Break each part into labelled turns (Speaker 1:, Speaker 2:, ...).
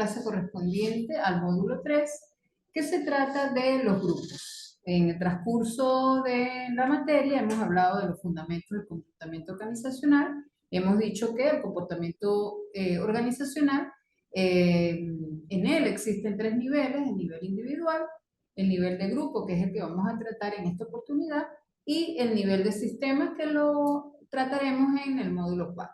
Speaker 1: clase correspondiente al módulo 3, que se trata de los grupos. En el transcurso de la materia hemos hablado de los fundamentos del comportamiento organizacional. Hemos dicho que el comportamiento organizacional, en él existen 3 niveles: el nivel individual, el nivel de grupo, que es el que vamos a tratar en esta oportunidad, y el nivel de sistema, que lo trataremos en el módulo 4.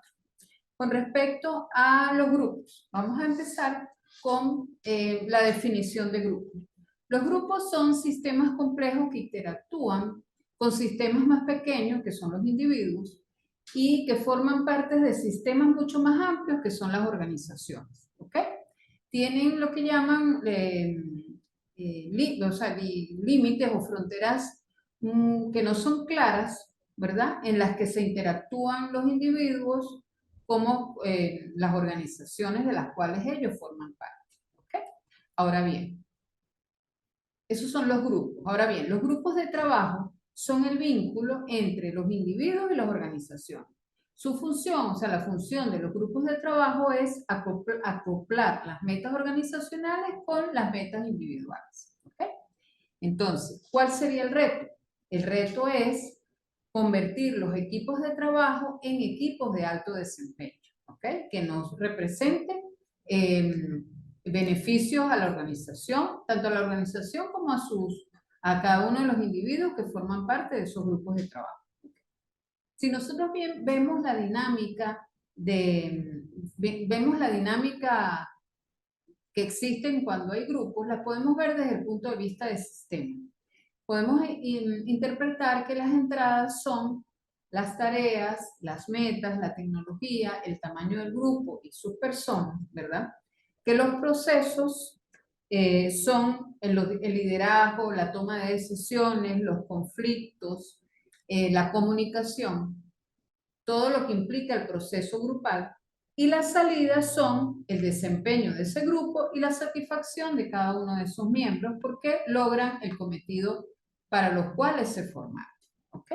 Speaker 1: Con respecto a los grupos, vamos a empezar con la definición de grupo. Los grupos son sistemas complejos que interactúan con sistemas más pequeños, que son los individuos, y que forman parte de sistemas mucho más amplios, que son las organizaciones. ¿Ok? Tienen lo que llaman límites o fronteras que no son claras, ¿verdad? En las que se interactúan los individuos como las organizaciones de las cuales ellos forman parte. ¿Ok? Ahora bien, esos son los grupos. Ahora bien, los grupos de trabajo son el vínculo entre los individuos y las organizaciones. Su función, o sea, la función de los grupos de trabajo es acoplar las metas organizacionales con las metas individuales. ¿Ok? Entonces, ¿cuál sería el reto? El reto es convertir los equipos de trabajo en equipos de alto desempeño, ¿ok? Que nos representen beneficios a la organización, tanto a la organización como a cada uno de los individuos que forman parte de esos grupos de trabajo. Si nosotros bien vemos la dinámica que existen cuando hay grupos, la podemos ver desde el punto de vista del sistema. Podemos interpretar que las entradas son las tareas, las metas, la tecnología, el tamaño del grupo y sus personas, ¿verdad? Que los procesos son el liderazgo, la toma de decisiones, los conflictos, la comunicación, todo lo que implica el proceso grupal, y las salidas son el desempeño de ese grupo y la satisfacción de cada uno de sus miembros porque logran el cometido para los cuales se formaron. ¿Ok?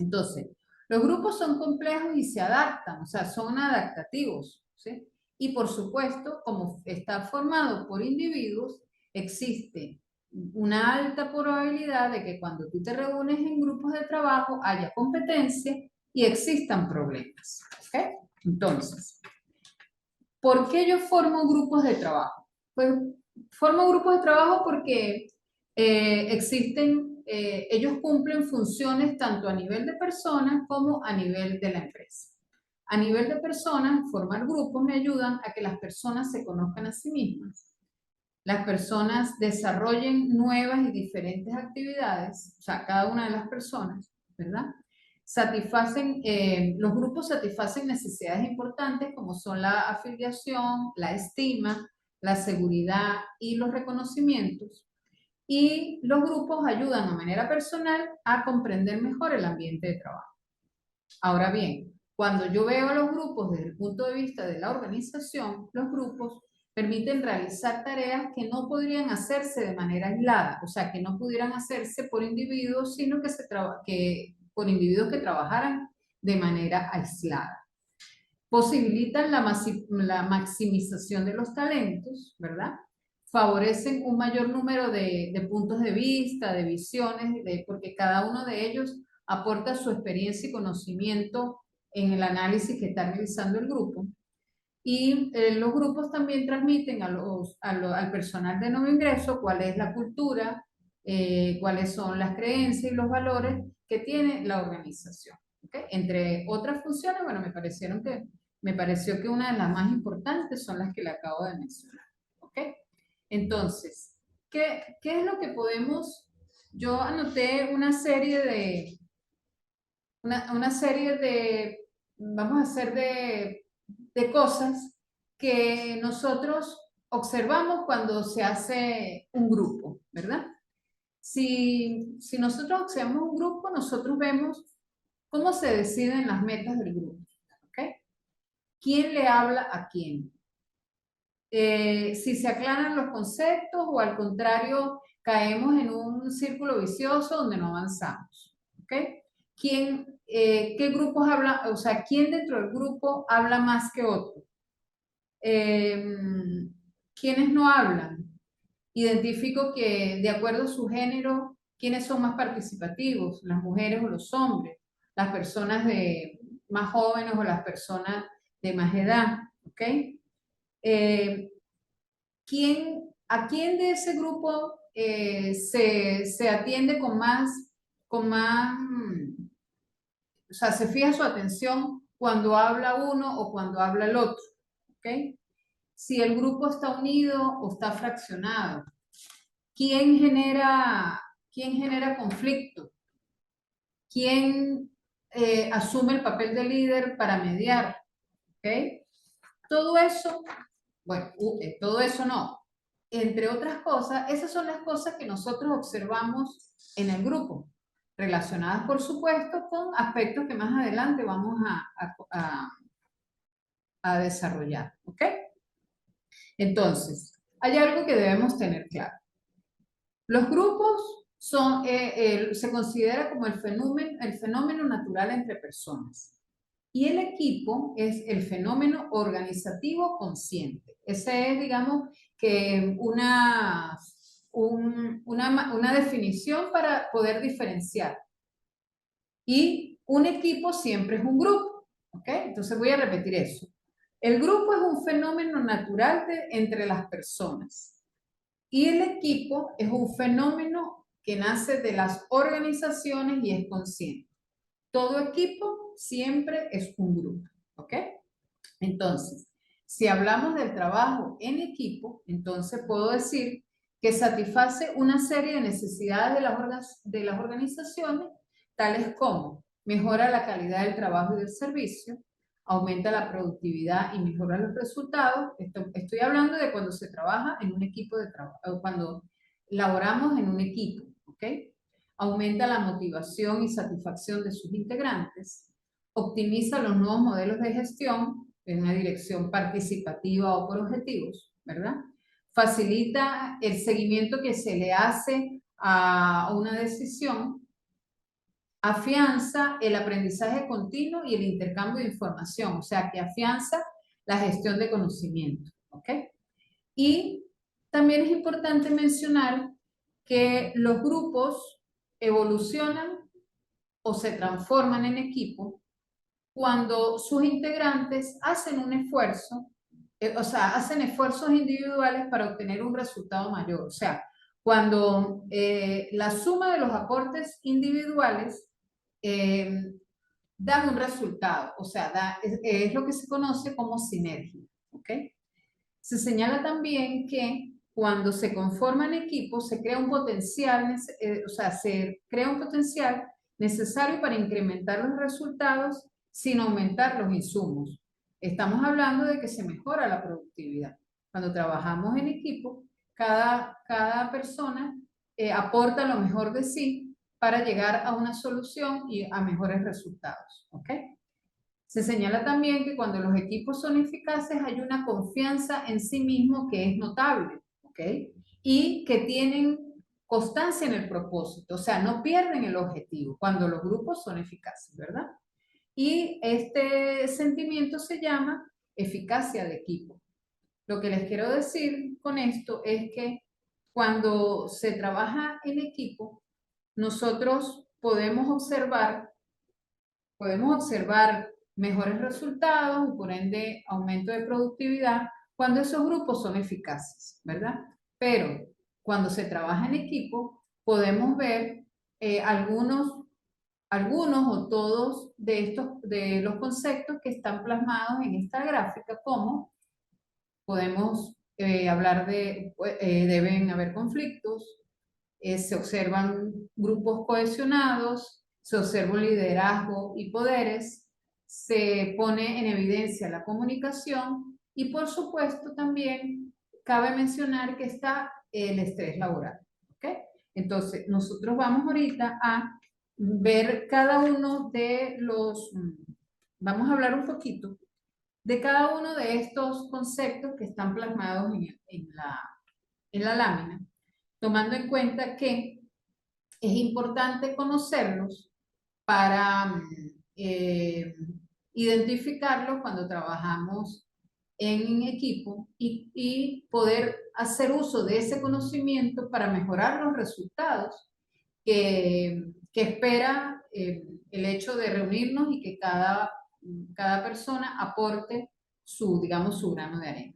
Speaker 1: Entonces, los grupos son complejos y se adaptan, o sea, son adaptativos, ¿sí? Y por supuesto, como está formado por individuos, existe una alta probabilidad de que cuando tú te reúnes en grupos de trabajo haya competencia y existan problemas. ¿Ok? Entonces, ¿por qué yo formo grupos de trabajo? Pues formo grupos de trabajo porque ellos cumplen funciones tanto a nivel de personas como a nivel de la empresa. A nivel de personas, formar grupos me ayudan a que las personas se conozcan a sí mismas. Las personas desarrollen nuevas y diferentes actividades, o sea, cada una de las personas, ¿verdad? Los grupos satisfacen necesidades importantes como son la afiliación, la estima, la seguridad y los reconocimientos. Y los grupos ayudan a manera personal a comprender mejor el ambiente de trabajo. Ahora bien, cuando yo veo a los grupos desde el punto de vista de la organización, los grupos permiten realizar tareas que no podrían hacerse de manera aislada, o sea, que no pudieran hacerse por individuos, sino que por individuos que trabajaran de manera aislada. Posibilitan la maximización de los talentos, ¿verdad? Favorecen un mayor número de puntos de vista, de visiones, porque cada uno de ellos aporta su experiencia y conocimiento en el análisis que está realizando el grupo. Y los grupos también transmiten al personal de nuevo ingreso cuál es la cultura, cuáles son las creencias y los valores que tiene la organización. ¿Okay? Entre otras funciones, bueno, me pareció que una de las más importantes son las que le acabo de mencionar. ¿Okay? Entonces, ¿qué es lo que podemos? Yo anoté una serie de, vamos a hacer de cosas que nosotros observamos cuando se hace un grupo, ¿verdad? Si nosotros observamos un grupo, nosotros vemos cómo se deciden las metas del grupo, ¿ok? ¿Quién le habla a quién? Si se aclaran los conceptos o al contrario caemos en un círculo vicioso donde no avanzamos, ¿ok? ¿Qué grupos hablan? O sea, ¿quién dentro del grupo habla más que otro? ¿Quiénes no hablan? Identifico que de acuerdo a su género, ¿quiénes son más participativos? ¿Las mujeres o los hombres? ¿Las personas más jóvenes o las personas de más edad? ¿Ok? Eh, ¿A quién de ese grupo se atiende o sea, se fija su atención cuando habla uno o cuando habla el otro? ¿Ok? Si el grupo está unido o está fraccionado. ¿Quién genera, quién genera conflicto? ¿Quién asume el papel de líder para mediar? ¿Ok? Todo eso, bueno, todo eso no. Entre otras cosas, esas son las cosas que nosotros observamos en el grupo, relacionadas, por supuesto, con aspectos que más adelante vamos a desarrollar. ¿Ok? Entonces, hay algo que debemos tener claro. Los grupos se considera como el fenómeno natural entre personas. Y el equipo es el fenómeno organizativo consciente. Ese es, digamos, que una definición para poder diferenciar. Y un equipo siempre es un grupo. ¿Ok? Entonces voy a repetir eso. El grupo es un fenómeno natural entre las personas. Y el equipo es un fenómeno que nace de las organizaciones y es consciente. Todo equipo siempre es un grupo, ¿ok? Entonces, si hablamos del trabajo en equipo, entonces puedo decir que satisface una serie de necesidades de las organizaciones, tales como mejora la calidad del trabajo y del servicio, aumenta la productividad y mejora los resultados. Estoy hablando de cuando se trabaja en un equipo de trabajo, cuando laboramos en un equipo, ¿ok? Aumenta la motivación y satisfacción de sus integrantes, optimiza los nuevos modelos de gestión en una dirección participativa o por objetivos, ¿verdad? Facilita el seguimiento que se le hace a una decisión, afianza el aprendizaje continuo y el intercambio de información, o sea, que afianza la gestión de conocimiento, ¿ok? Y también es importante mencionar que los grupos evolucionan o se transforman en equipo cuando sus integrantes hacen un esfuerzo, o sea, hacen esfuerzos individuales para obtener un resultado mayor. O sea, cuando la suma de los aportes individuales eh, dan un resultado, o sea, es lo que se conoce como sinergia. ¿Ok? Se señala también que cuando se conforman equipos se crea un potencial, o sea, se crea un potencial necesario para incrementar los resultados sin aumentar los insumos. Estamos hablando de que se mejora la productividad. Cuando trabajamos en equipo, cada persona aporta lo mejor de sí para llegar a una solución y a mejores resultados. ¿Ok? Se señala también que cuando los equipos son eficaces hay una confianza en sí mismo que es notable, ¿ok? Y que tienen constancia en el propósito, o sea, no pierden el objetivo cuando los grupos son eficaces, ¿verdad? Y este sentimiento se llama eficacia de equipo. Lo que les quiero decir con esto es que cuando se trabaja en equipo, nosotros podemos observar mejores resultados y por ende aumento de productividad cuando esos grupos son eficaces, ¿verdad? Pero cuando se trabaja en equipo, podemos ver algunos o todos de los conceptos que están plasmados en esta gráfica, como podemos hablar deben haber conflictos, se observan grupos cohesionados, se observa un liderazgo y poderes, se pone en evidencia la comunicación y por supuesto también cabe mencionar que está el estrés laboral. ¿Ok? Entonces, nosotros vamos ahorita a ver cada uno de vamos a hablar un poquito de cada uno de estos conceptos que están plasmados en la lámina, tomando en cuenta que es importante conocerlos para identificarlos cuando trabajamos en equipo y poder hacer uso de ese conocimiento para mejorar los resultados que espera el hecho de reunirnos y que cada persona aporte su, digamos, su grano de arena.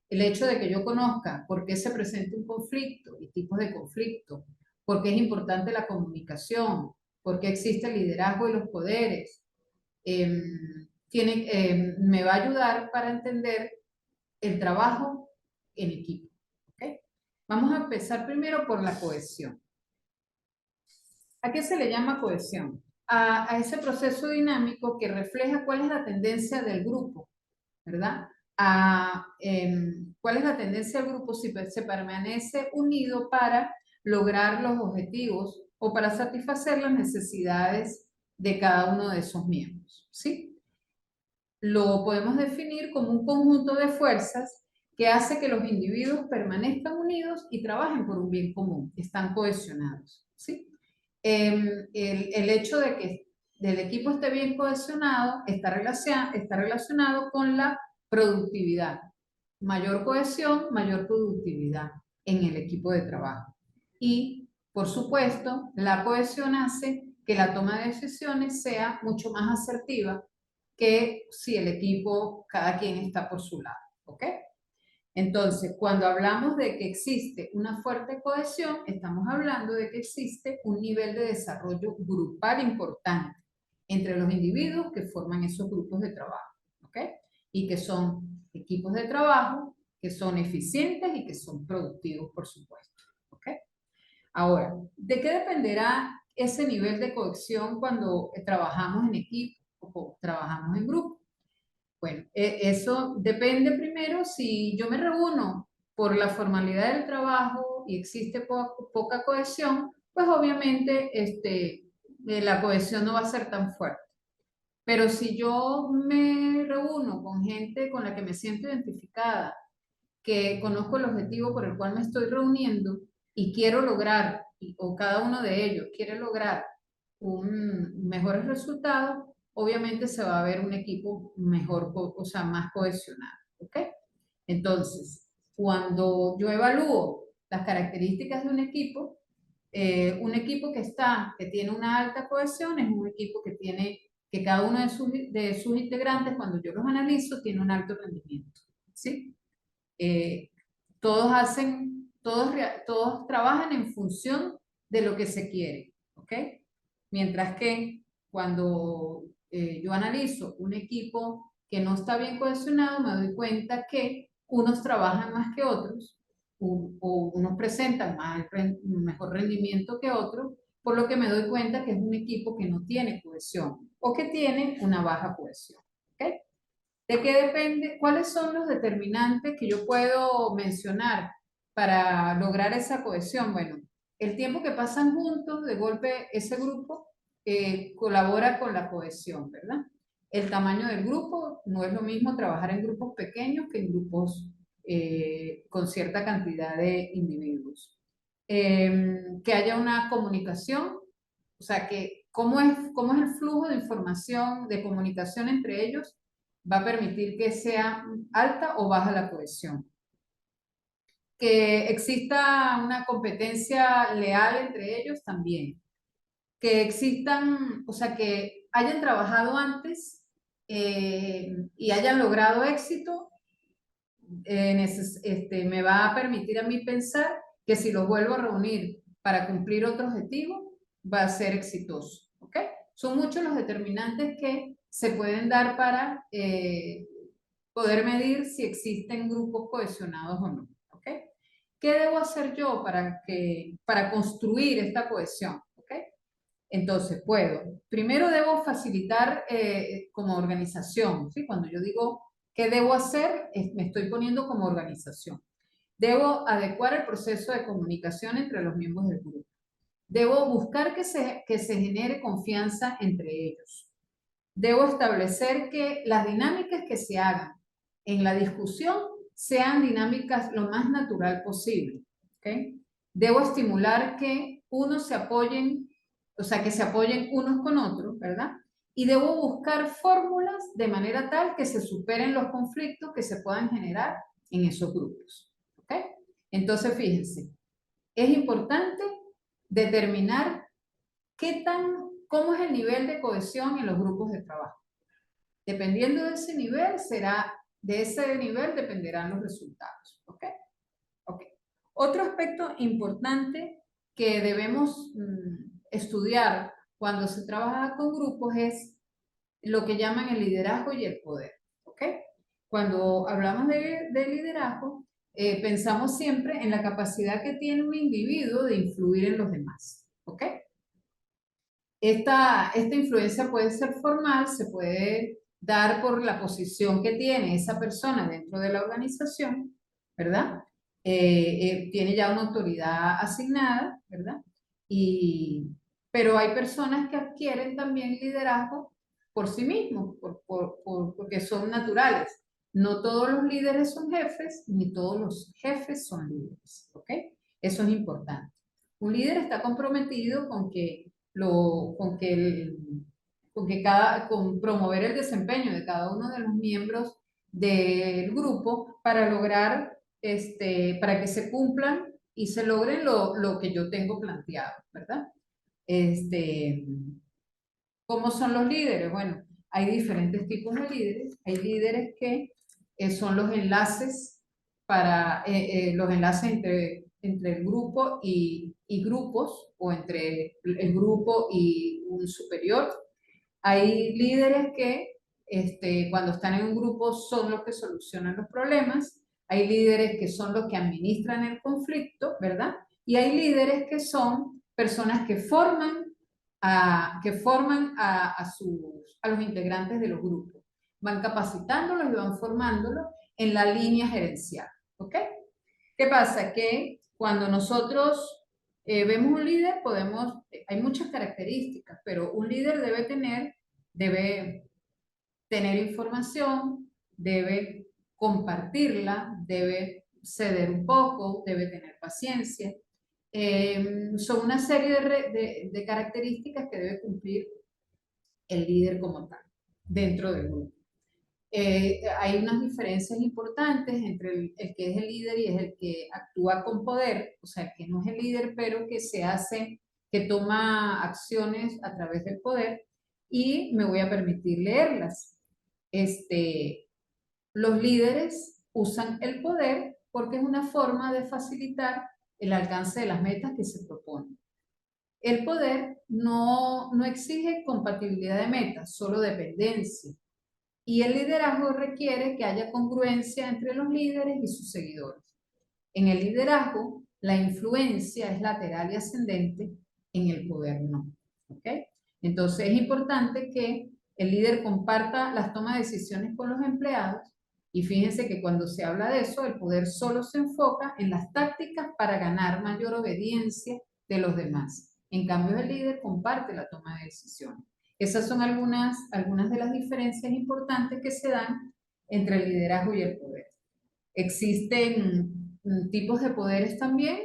Speaker 1: El hecho de que yo conozca por qué se presenta un conflicto y tipos de conflicto, por qué es importante la comunicación, por qué existe el liderazgo y los poderes, me va a ayudar para entender el trabajo en equipo. ¿Okay? Vamos a empezar primero por la cohesión. ¿A qué se le llama cohesión? A ese proceso dinámico que refleja cuál es la tendencia del grupo, ¿verdad? Cuál es la tendencia del grupo si se permanece unido para lograr los objetivos o para satisfacer las necesidades de cada uno de esos miembros, ¿sí? Lo podemos definir como un conjunto de fuerzas que hace que los individuos permanezcan unidos y trabajen por un bien común, están cohesionados, ¿sí? El hecho de que el equipo esté bien cohesionado está relacionado con la productividad. Mayor cohesión, mayor productividad en el equipo de trabajo. Y, por supuesto, la cohesión hace que la toma de decisiones sea mucho más asertiva que si el equipo, cada quien está por su lado. ¿Ok? Entonces, cuando hablamos de que existe una fuerte cohesión, estamos hablando de que existe un nivel de desarrollo grupal importante entre los individuos que forman esos grupos de trabajo, ¿ok? Y que son equipos de trabajo que son eficientes y que son productivos, por supuesto, ¿ok? Ahora, ¿de qué dependerá ese nivel de cohesión cuando trabajamos en equipo o trabajamos en grupo? Bueno, eso depende primero si yo me reúno por la formalidad del trabajo y existe poca cohesión, pues obviamente la cohesión no va a ser tan fuerte. Pero si yo me reúno con gente con la que me siento identificada, que conozco el objetivo por el cual me estoy reuniendo y quiero lograr, o cada uno de ellos quiere lograr un mejores resultados, obviamente se va a ver un equipo mejor, o sea, más cohesionado, ¿ok? Entonces, cuando yo evalúo las características de un equipo que tiene una alta cohesión es un equipo que cada uno de sus integrantes, cuando yo los analizo, tiene un alto rendimiento, ¿sí? Eh, todos trabajan en función de lo que se quiere, ¿ok? Mientras que cuando yo analizo un equipo que no está bien cohesionado, me doy cuenta que unos trabajan más que otros, o unos presentan mejor rendimiento que otros, por lo que me doy cuenta que es un equipo que no tiene cohesión o que tiene una baja cohesión, ¿ok? ¿De qué depende? ¿Cuáles son los determinantes que yo puedo mencionar para lograr esa cohesión? Bueno, el tiempo que pasan juntos, de golpe ese grupo colabora con la cohesión, ¿verdad? El tamaño del grupo, no es lo mismo trabajar en grupos pequeños que en grupos con cierta cantidad de individuos. Que haya una comunicación, o sea, que cómo es el flujo de información, de comunicación entre ellos, va a permitir que sea alta o baja la cohesión. Que exista una competencia leal entre ellos también. Que existan, o sea, que hayan trabajado antes y hayan logrado éxito, me va a permitir a mí pensar que si los vuelvo a reunir para cumplir otro objetivo, va a ser exitoso. ¿Ok? Son muchos los determinantes que se pueden dar para poder medir si existen grupos cohesionados o no. ¿Ok? ¿Qué debo hacer yo para construir esta cohesión? ¿Ok? Entonces, primero debo facilitar como organización, ¿sí? Cuando yo digo qué debo hacer, me estoy poniendo como organización. Debo adecuar el proceso de comunicación entre los miembros del grupo. Debo buscar que se genere confianza entre ellos. Debo establecer que las dinámicas que se hagan en la discusión sean dinámicas lo más natural posible. ¿Okay? Debo estimular que unos se apoyen, o sea, que se apoyen unos con otros, ¿verdad? y debo buscar fórmulas de manera tal que se superen los conflictos que se puedan generar en esos grupos. ¿Ok? Entonces, fíjense, es importante determinar cómo es el nivel de cohesión en los grupos de trabajo. Dependiendo de ese nivel, de ese nivel dependerán los resultados. ¿Ok? Ok. Otro aspecto importante que debemos estudiar cuando se trabaja con grupos es lo que llaman el liderazgo y el poder. ¿Ok? Cuando hablamos de liderazgo, pensamos siempre en la capacidad que tiene un individuo de influir en los demás. ¿Ok? Esta influencia puede ser formal, se puede dar por la posición que tiene esa persona dentro de la organización, ¿verdad? Tiene ya una autoridad asignada, ¿verdad? Pero hay personas que adquieren también liderazgo por sí mismos, porque son naturales. No todos los líderes son jefes, ni todos los jefes son líderes, ¿ok? Eso es importante. Un líder está comprometido con promover el desempeño de cada uno de los miembros del grupo para lograr, para que se cumplan y se logren lo que yo tengo planteado, ¿verdad? Este, ¿Cómo son los líderes? Bueno, hay diferentes tipos de líderes. Hay líderes que son los enlaces los enlaces entre el grupo y grupos, o entre el grupo y un superior. Hay líderes que cuando están en un grupo son los que solucionan los problemas. Hay líderes que son los que administran el conflicto, ¿verdad? Y hay líderes que son personas que forman a los integrantes de los grupos. Van capacitándolos y van formándolos en la línea gerencial. ¿Ok? ¿Qué pasa? Que cuando nosotros vemos un líder, hay muchas características, pero un líder debe tener información, debe compartirla, debe ceder un poco, debe tener paciencia. Son una serie de características que debe cumplir el líder como tal, dentro del grupo. Hay unas diferencias importantes entre el que es el líder y es el que actúa con poder, o sea, el que no es el líder, pero que toma acciones a través del poder, y me voy a permitir leerlas. Los líderes usan el poder porque es una forma de facilitar el alcance de las metas que se proponen. El poder no exige compatibilidad de metas, solo dependencia. Y el liderazgo requiere que haya congruencia entre los líderes y sus seguidores. En el liderazgo, la influencia es lateral y ascendente, en el poder no. ¿Ok? Entonces es importante que el líder comparta las tomas de decisiones con los empleados, y fíjense que cuando se habla de eso, el poder solo se enfoca en las tácticas para ganar mayor obediencia de los demás. En cambio, el líder comparte la toma de decisiones. Esas son algunas de las diferencias importantes que se dan entre el liderazgo y el poder. Existen tipos de poderes también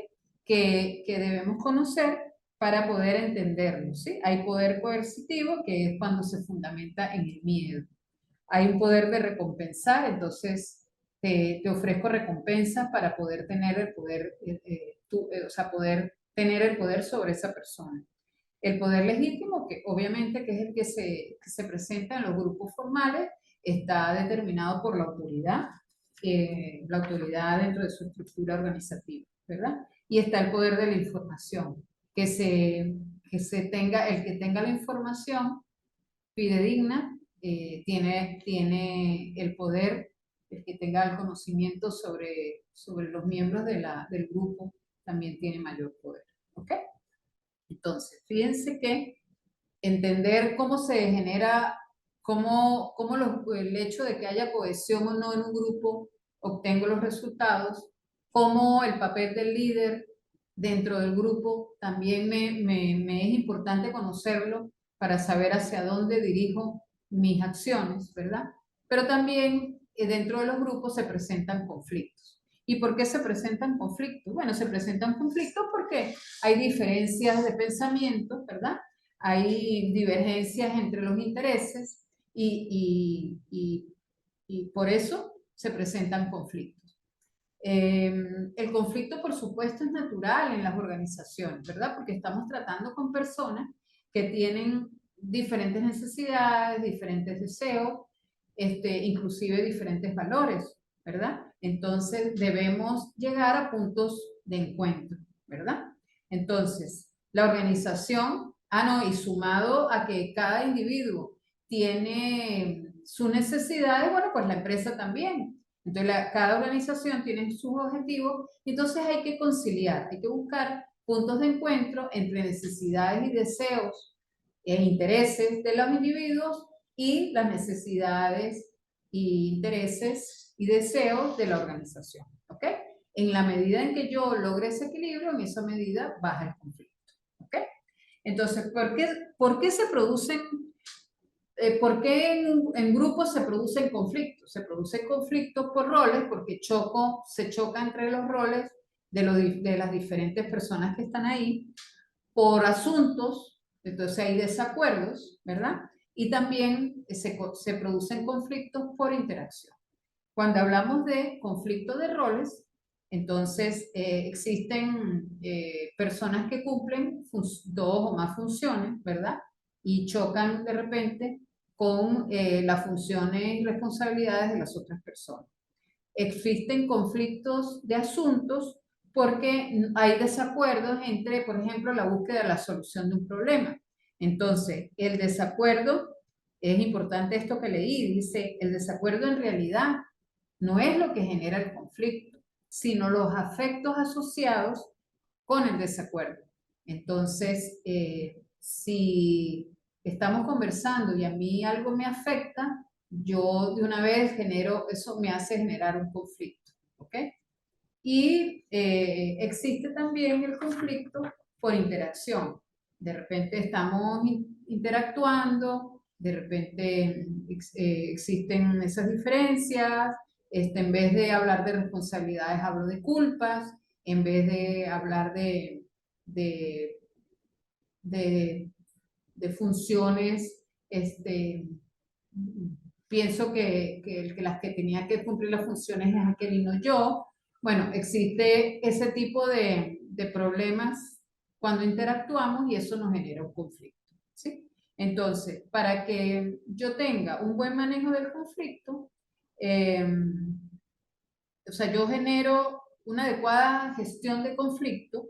Speaker 1: que debemos conocer para poder entenderlos, ¿sí? Hay poder coercitivo, que es cuando se fundamenta en el miedo. Hay un poder de recompensar, entonces te ofrezco recompensas para poder tener el poder, o sea, poder tener el poder sobre esa persona. El poder legítimo, que obviamente que es el que se presenta en los grupos formales, está determinado por la autoridad dentro de su estructura organizativa, ¿verdad? Y está el poder de la información, el que tenga la información fidedigna, tiene el poder. El que tenga el conocimiento sobre los miembros del grupo también tiene mayor poder, ¿ok? Entonces, fíjense que entender cómo se genera, el hecho de que haya cohesión o no en un grupo obtengo los resultados, cómo el papel del líder dentro del grupo también me es importante conocerlo para saber hacia dónde dirijo mis acciones, ¿verdad? Pero también dentro de los grupos se presentan conflictos. ¿Y por qué se presentan conflictos? Bueno, se presentan conflictos porque hay diferencias de pensamiento, ¿verdad? hay divergencias entre los intereses y por eso se presentan conflictos. El conflicto, por supuesto, es natural en las organizaciones, ¿verdad? Porque estamos tratando con personas que tienen diferentes necesidades, diferentes deseos, inclusive diferentes valores, ¿verdad? Entonces debemos llegar a puntos de encuentro, ¿verdad? Entonces, la organización, no, y sumado a que cada individuo tiene sus necesidades, bueno, pues la empresa también. Entonces, cada organización tiene sus objetivos, entonces hay que conciliar, hay que buscar puntos de encuentro entre necesidades y deseos e intereses de los individuos y las necesidades e intereses y deseos de la organización, ¿ok? En la medida en que yo logre ese equilibrio, en esa medida baja el conflicto, ¿ok? Entonces, ¿por qué se producen ¿por qué en grupos se producen conflictos? Se producen conflictos por roles porque se choca entre los roles de las diferentes personas que están ahí, por asuntos, entonces hay desacuerdos, ¿verdad? Y también se producen conflictos por interacción. Cuando hablamos de conflicto de roles, entonces existen personas que cumplen dos o más funciones, ¿verdad? Y chocan de repente con las funciones y responsabilidades de las otras personas. Existen conflictos de asuntos porque hay desacuerdos entre, por ejemplo, la búsqueda de la solución de un problema. Entonces, el desacuerdo, es importante esto que leí, dice, el desacuerdo en realidad no es lo que genera el conflicto, sino los afectos asociados con el desacuerdo. Entonces, si estamos conversando y a mí algo me afecta, yo de una vez eso me hace generar un conflicto, ¿ok? Y existe también el conflicto por interacción. De repente estamos interactuando, de repente existen esas diferencias, en vez de hablar de responsabilidades hablo de culpas, en vez de hablar de, de, de funciones, pienso que las que tenía que cumplir las funciones es aquel y no yo. Bueno, existe ese tipo de problemas cuando interactuamos y eso nos genera un conflicto, ¿sí? Entonces, para que yo tenga un buen manejo del conflicto, o sea, yo genero una adecuada gestión de conflicto,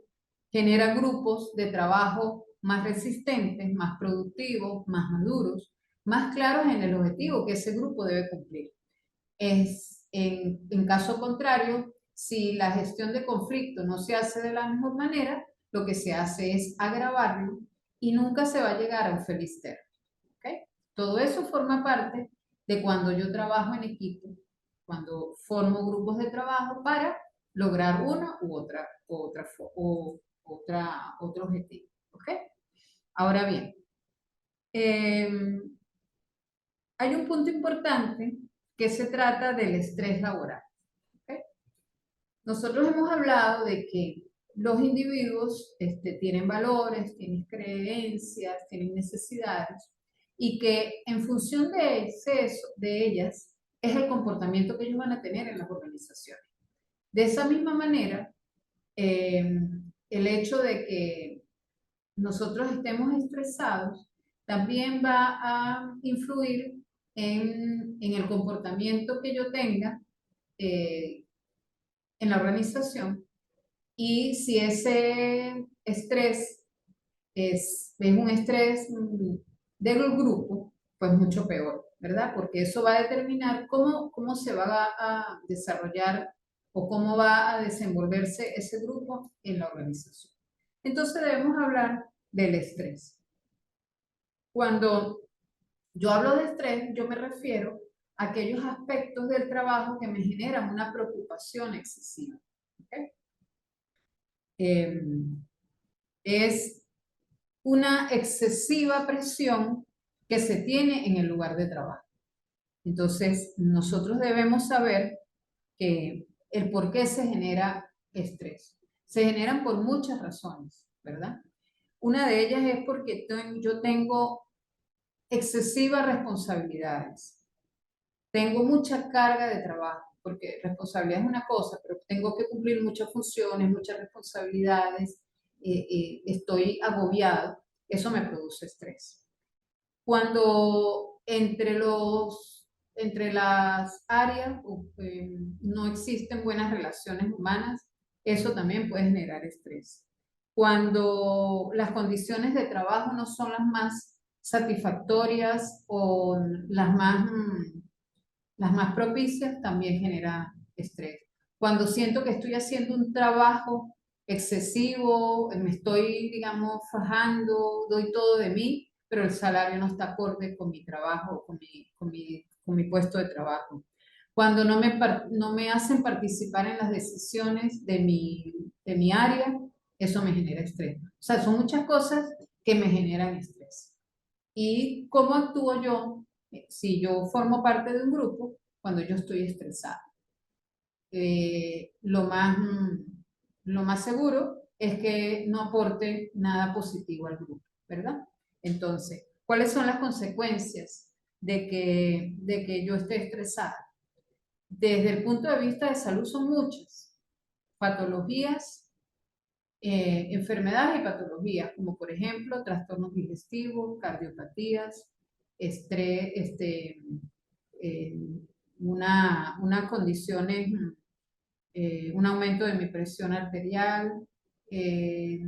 Speaker 1: genera grupos de trabajo más resistentes, más productivos, más maduros, más claros en el objetivo que ese grupo debe cumplir. En caso contrario, si la gestión de conflicto no se hace de la mejor manera, lo que se hace es agravarlo y nunca se va a llegar a un feliz término. ¿Okay? Todo eso forma parte de cuando yo trabajo en equipo, cuando formo grupos de trabajo para lograr una u otro objetivo. ¿Okay? Ahora bien, hay un punto importante que se trata del estrés laboral. ¿Okay? Nosotros hemos hablado de que los individuos tienen valores, tienen creencias, tienen necesidades y que en función de ellas es el comportamiento que ellos van a tener en las organizaciones. De esa misma manera, el hecho de que nosotros estemos estresados también va a influir en el comportamiento que yo tenga en la organización y si ese estrés es un estrés del grupo, pues mucho peor, ¿verdad? Porque eso va a determinar cómo se va a desarrollar o cómo va a desenvolverse ese grupo en la organización. Entonces debemos hablar del estrés. Cuando yo hablo de estrés, yo me refiero a aquellos aspectos del trabajo que me generan una preocupación excesiva. ¿Okay? Es una excesiva presión que se tiene en el lugar de trabajo. Entonces, nosotros debemos saber que el por qué se genera estrés. Se generan por muchas razones, ¿verdad? Una de ellas es porque yo tengo excesivas responsabilidades. Tengo mucha carga de trabajo, porque responsabilidad es una cosa, pero tengo que cumplir muchas funciones, muchas responsabilidades, estoy agobiado, eso me produce estrés. Cuando entre las áreas no existen buenas relaciones humanas, eso también puede generar estrés. Cuando las condiciones de trabajo no son las más satisfactorias o las más propicias, también genera estrés. Cuando siento que estoy haciendo un trabajo excesivo, me estoy, digamos, fajando, doy todo de mí, pero el salario no está acorde con mi trabajo, con mi puesto de trabajo. Cuando no me hacen participar en las decisiones de mi área, eso me genera estrés. O sea, son muchas cosas que me generan estrés. ¿Y cómo actúo yo si yo formo parte de un grupo cuando yo estoy estresada? Eh, lo más, mm, lo más seguro es que no aporte nada positivo al grupo, ¿verdad? Entonces, ¿cuáles son las consecuencias de que yo esté estresada? Desde el punto de vista de salud son muchas. Patologías, enfermedades y patologías, como por ejemplo trastornos digestivos, cardiopatías, estrés, eh, unas condiciones, un aumento de mi presión arterial, eh,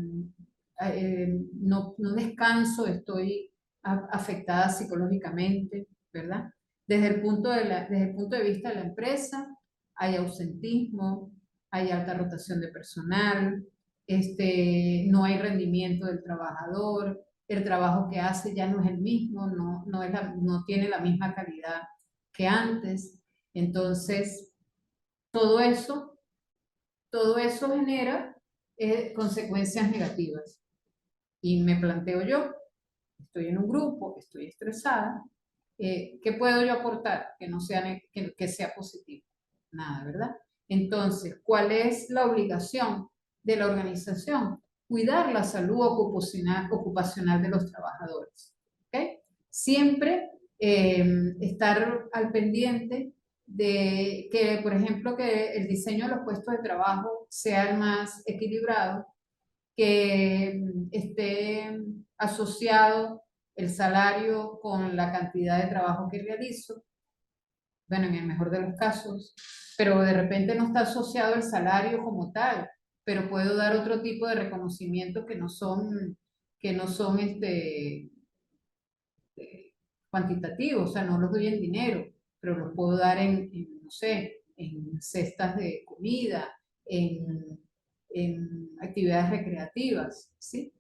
Speaker 1: no descanso, estoy afectada psicológicamente, ¿verdad? Desde el punto de vista de la empresa, hay ausentismo, hay alta rotación de personal, no hay rendimiento del trabajador, el trabajo que hace ya no es el mismo, no tiene la misma calidad que antes. Entonces, todo eso, todo eso genera consecuencias negativas. Y me planteo yo, estoy en un grupo, estoy estresada, ¿qué puedo yo aportar que no sea, que sea positivo? Nada, ¿verdad? Entonces, ¿cuál es la obligación de la organización? Cuidar la salud ocupacional de los trabajadores. ¿Ok? Siempre estar al pendiente de que, por ejemplo, que el diseño de los puestos de trabajo sea el más equilibrado, que esté asociado el salario con la cantidad de trabajo que realizo, bueno, en el mejor de los casos, pero de repente no está asociado el salario como tal, pero puedo dar otro tipo de reconocimiento que no son cuantitativos, o sea, no los doy en dinero, pero los puedo dar no sé, en cestas de comida, en actividades recreativas, ¿sí?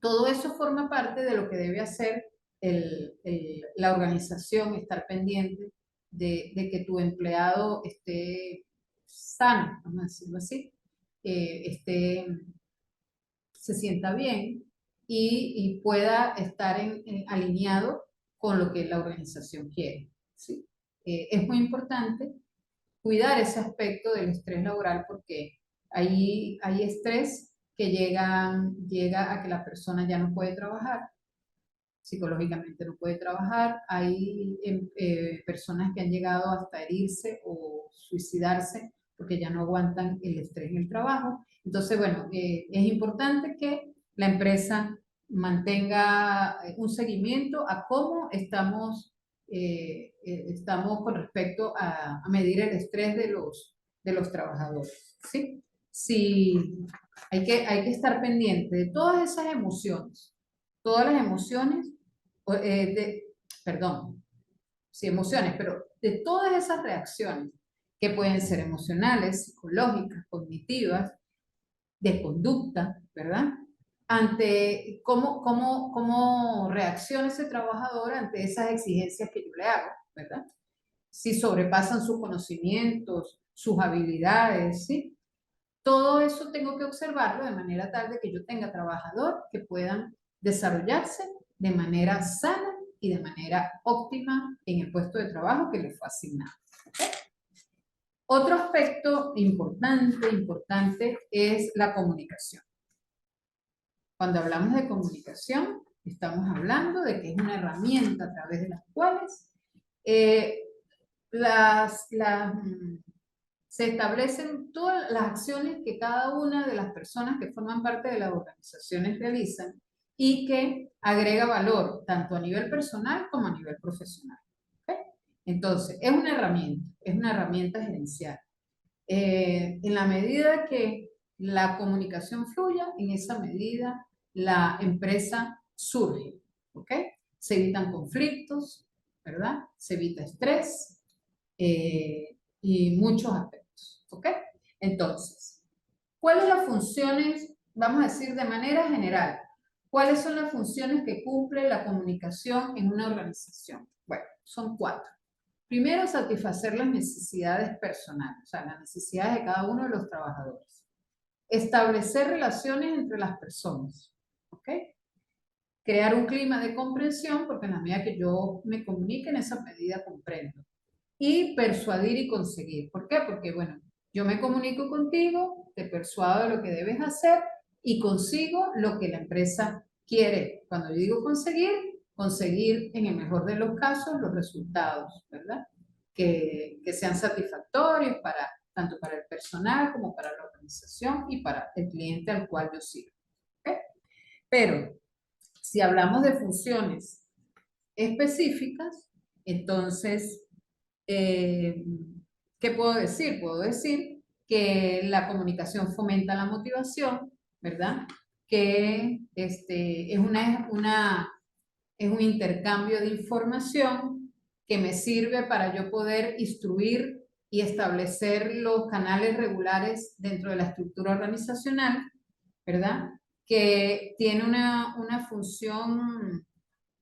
Speaker 1: Todo eso forma parte de lo que debe hacer la organización, estar pendiente de que tu empleado esté sano, vamos a decirlo así, se sienta bien y pueda estar alineado con lo que la organización quiere, ¿sí? Es muy importante cuidar ese aspecto del estrés laboral porque hay estrés que llega a que la persona ya no puede trabajar, psicológicamente no puede trabajar, hay personas que han llegado hasta herirse o suicidarse porque ya no aguantan el estrés en el trabajo. Entonces, bueno, es importante que la empresa mantenga un seguimiento a cómo estamos con respecto a medir el estrés de los trabajadores, ¿sí? Sí, hay que estar pendiente de todas las emociones, o, perdón, sí, emociones, pero de todas esas reacciones que pueden ser emocionales, psicológicas, cognitivas, de conducta, ¿verdad? Ante cómo reacciona ese trabajador ante esas exigencias que yo le hago, ¿verdad? Si sobrepasan sus conocimientos, sus habilidades, ¿sí? Todo eso tengo que observarlo de manera tal de que yo tenga trabajadores que puedan desarrollarse de manera sana y de manera óptima en el puesto de trabajo que les fue asignado. ¿Okay? Otro aspecto importante es la comunicación. Cuando hablamos de comunicación, estamos hablando de que es una herramienta a través de las cuales se establecen todas las acciones que cada una de las personas que forman parte de las organizaciones realizan y que agrega valor tanto a nivel personal como a nivel profesional. ¿Okay? Entonces, es una herramienta gerencial. En la medida que la comunicación fluya, en esa medida la empresa surge, ¿ok? Se evitan conflictos, ¿verdad? Se evita estrés y muchos aspectos, ¿ok? Entonces, ¿cuáles son las funciones, vamos a decir de manera general, cuáles son las funciones que cumple la comunicación en una organización? Bueno, son 4. Primero, satisfacer las necesidades personales, o sea, las necesidades de cada uno de los trabajadores. Establecer relaciones entre las personas, ¿ok? Crear un clima de comprensión, porque en la medida que yo me comunique, en esa medida comprendo. Y persuadir y conseguir. ¿Por qué? Porque, bueno, yo me comunico contigo, te persuado de lo que debes hacer y consigo lo que la empresa quiere. Cuando yo digo conseguir en el mejor de los casos los resultados, ¿verdad? Que sean satisfactorios tanto para el personal como para la organización y para el cliente al cual yo sirvo. ¿Okay? Pero si hablamos de funciones específicas, entonces, ¿qué puedo decir? Puedo decir que la comunicación fomenta la motivación, ¿verdad? Que es un intercambio de información que me sirve para yo poder instruir y establecer los canales regulares dentro de la estructura organizacional, ¿verdad? Que tiene una función,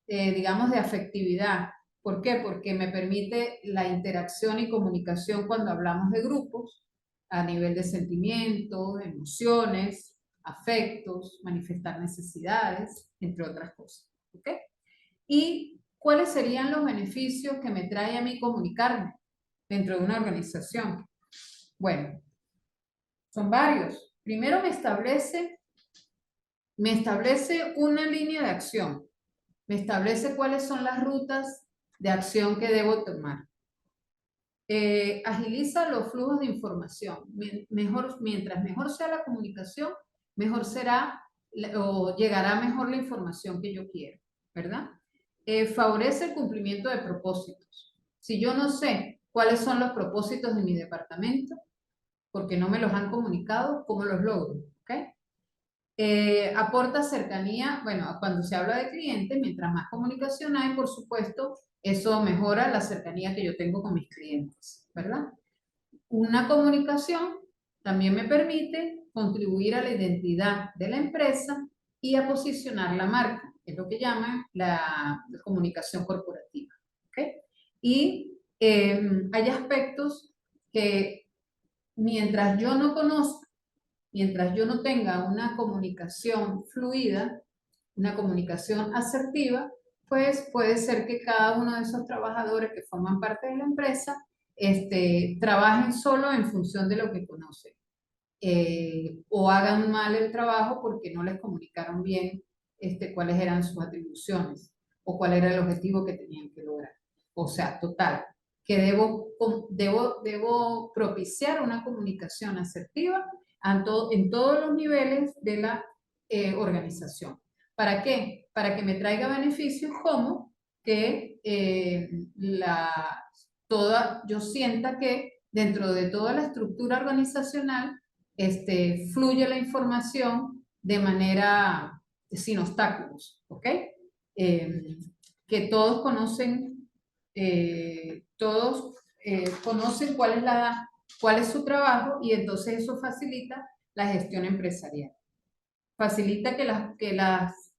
Speaker 1: digamos, de afectividad. ¿Por qué? Porque me permite la interacción y comunicación cuando hablamos de grupos a nivel de sentimientos, emociones, afectos, manifestar necesidades, entre otras cosas. ¿Ok? ¿Y cuáles serían los beneficios que me trae a mí comunicarme dentro de una organización? Bueno, son varios. Primero me establece una línea de acción, me establece cuáles son las rutas de acción que debo tomar. Agiliza los flujos de información. Mientras mejor sea la comunicación, mejor será o llegará mejor la información que yo quiero, ¿verdad? Favorece el cumplimiento de propósitos. Si yo no sé cuáles son los propósitos de mi departamento, porque no me los han comunicado, ¿cómo los logro? ¿Okay? Aporta cercanía, bueno, cuando se habla de clientes, mientras más comunicación hay, por supuesto, eso mejora la cercanía que yo tengo con mis clientes, ¿verdad? Una comunicación también me permite contribuir a la identidad de la empresa y a posicionar la marca, es lo que llaman la comunicación corporativa, ¿ok? Y hay aspectos que mientras yo no conozca, mientras yo no tenga una comunicación fluida, una comunicación asertiva, pues puede ser que cada uno de esos trabajadores que forman parte de la empresa trabajen solo en función de lo que conocen o hagan mal el trabajo porque no les comunicaron bien cuáles eran sus atribuciones o cuál era el objetivo que tenían que lograr. O sea, total, que debo propiciar una comunicación asertiva en todos los niveles de la organización. ¿Para qué? Para que me traiga beneficios como que yo sienta que dentro de toda la estructura organizacional fluye la información de manera sin obstáculos, ¿ok? Que todos conocen cuál es su trabajo y entonces eso facilita la gestión empresarial. Facilita que las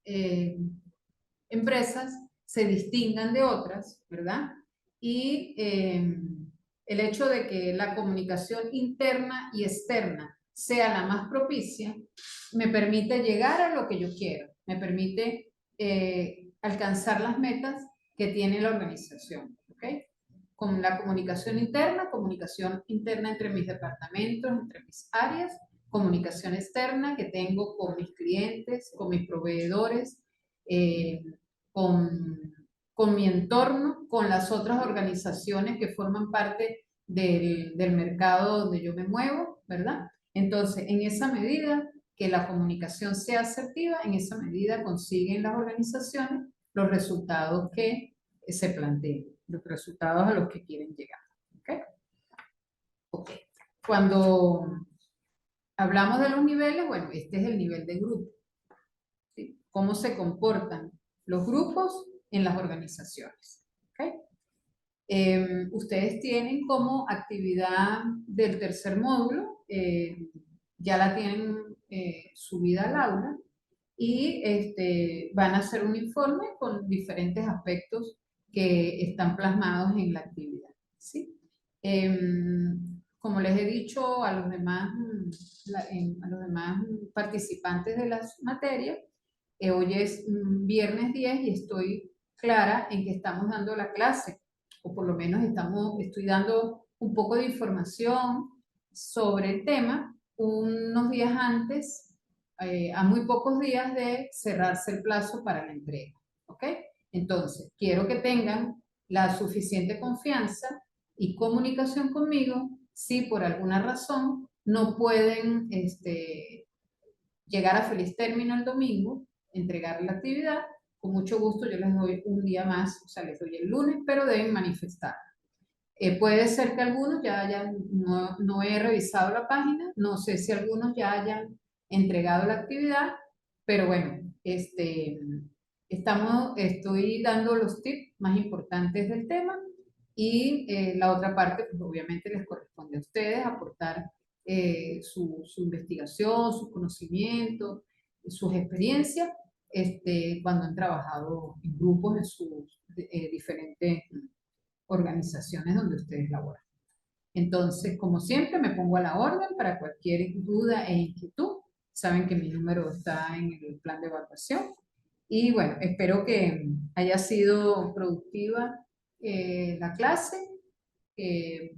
Speaker 1: empresas se distingan de otras, ¿verdad? Y el hecho de que la comunicación interna y externa sea la más propicia, me permite llegar a lo que yo quiero, me permite alcanzar las metas que tiene la organización, ¿ok? Con la comunicación interna entre mis departamentos, entre mis áreas, comunicación externa que tengo con mis clientes, con mis proveedores, eh, con, con mi entorno, con las otras organizaciones que forman parte del mercado donde yo me muevo, ¿verdad? Entonces, en esa medida que la comunicación sea asertiva, en esa medida consiguen las organizaciones los resultados que se planteen, los resultados a los que quieren llegar. ¿Ok? Ok. Cuando hablamos de los niveles, bueno, este es el nivel de grupo. ¿Sí? ¿Cómo se comportan los grupos en las organizaciones? ¿Ok? Ustedes tienen como actividad del tercer módulo, ya la tienen subida al aula, y van a hacer un informe con diferentes aspectos que están plasmados en la actividad. ¿Sí? Como les he dicho a los demás, a los demás participantes de las materias, hoy es viernes 10 y estoy clara en que estamos dando la clase, o por lo menos estoy dando un poco de información sobre el tema unos días antes, a muy pocos días de cerrarse el plazo para la entrega. ¿Ok? Entonces, quiero que tengan la suficiente confianza y comunicación conmigo si por alguna razón no pueden llegar a feliz término el domingo, entregar la actividad. Con mucho gusto yo les doy un día más, o sea, les doy el lunes, pero deben manifestar. Puede ser que algunos ya hayan, no he revisado la página, no sé si algunos ya hayan entregado la actividad, pero bueno, estoy dando los tips más importantes del tema y la otra parte, pues obviamente les corresponde a ustedes aportar su investigación, sus conocimientos, sus experiencias, cuando han trabajado en grupos en sus diferentes organizaciones donde ustedes laboran. Entonces, como siempre, me pongo a la orden para cualquier duda e inquietud. Saben que mi número está en el plan de evaluación. Y bueno, espero que haya sido productiva la clase, que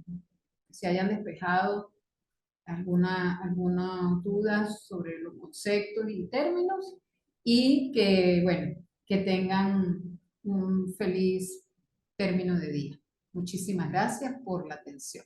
Speaker 1: se hayan despejado alguna dudas sobre los conceptos y términos y que, bueno, que tengan un feliz término de día. Muchísimas gracias por la atención.